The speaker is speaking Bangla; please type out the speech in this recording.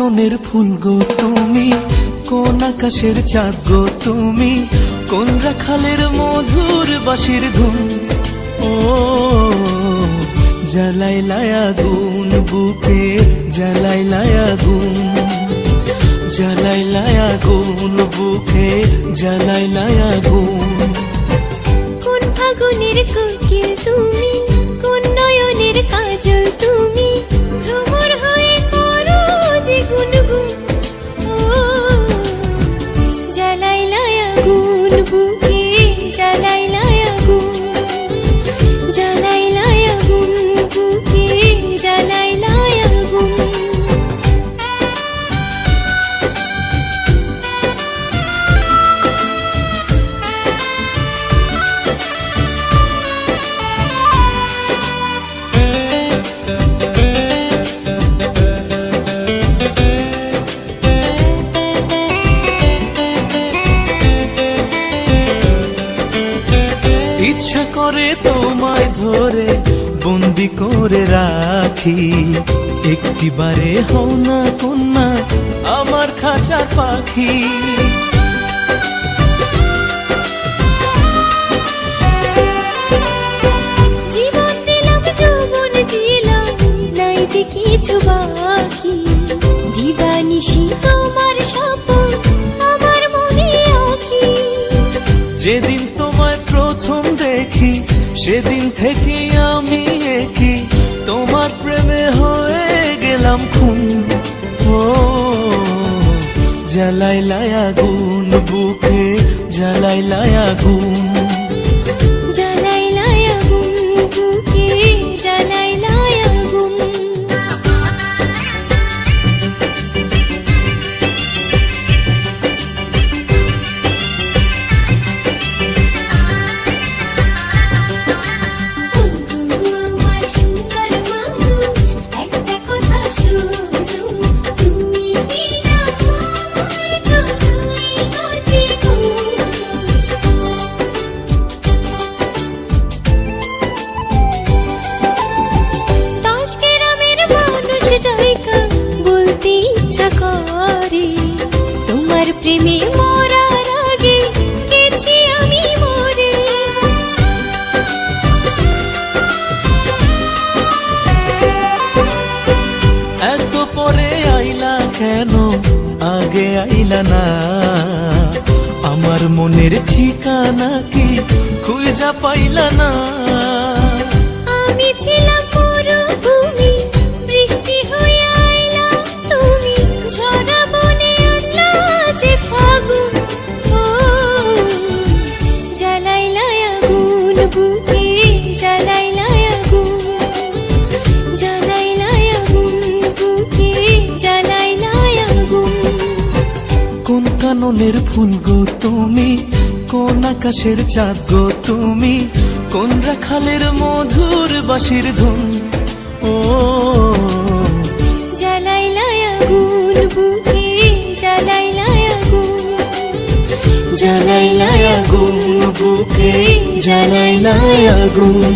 কাননের ফুল গো তুমি, কোন আকাশের চাঁদ গো তুমি, কোন রাখালের মধুর বাঁশির ধুন। ও জ্বালাইলায় আগুন বুকে, জ্বালাইলায় আগুন, জ্বালাইলায় আগুন বুকে, জ্বালাইলায় আগুন। কোন ফাগুনের কোকিল তুমি, কোন নয়নের কাজল তুমি, ভ্রমর হয়ে করো যে গুনগুন। ও জ্বালাইলায় আগুন বুকে, জ্বালাইলায় আগুন, জ্বালাইলায় আগুন বুকে, জ্বালাইলায় আগুন। ইচ্ছা করে তোমায় ধরে বন্দি করে রাখি, একটিবারে হও না কন্যা আমার খাঁচার পাখি। জীবন দিলাম যৌবন দিলাম, নাই যে কিছু বাকি, দিবানিশি তোমার স্বপন আমার মনে আঁকি। যেদিন তোমায় প্রথম দেখি সেদিন থেকে আমি একই, তোমার প্রেমে হয়ে গেলাম খুন। ও জ্বালাইলায় আগুন বুকে, জ্বালাইলায় আগুন, জ্বালাইলায় আগুন বুকে, জ্বালাইলায় আগুন। আমার সুন্দর মানুষ একটা কথা শুনো, তুমি বিনা আমার কোথায় গতি গো। দশ গ্রামের মানুষ জয়কা বলতে ইচ্ছা করে, তোমার প্রেমে মরার আগে গেছি আমি মরে। এত পরে আইলা কেন, আগে আইলা না? আমার মনের ঠিকানা কি খুঁজা পাইলা না? আমি ছিলাম মরুভূমি, বৃষ্টি হয়ে আইলা তুমি, ঝরা বনে আনলা যে ফাগুন। ও জ্বালাইলায় আগুন বুকে, জ্বালাইলায় আগুন, জ্বালাইলায় আগুন বুকে, জ্বালাইলায় আগুন। কোন কাননের ফুল গো তুমি, কোন আকাশের চাঁদ গো তুমি, কোন রাখালের মধুর বাঁশির ধুন। ও জ্বালাইলায় আগুন বুকে, জ্বালাইলায় আগুন, জ্বালাইলায় আগুন বুকে, জ্বালাইলায় আগুন।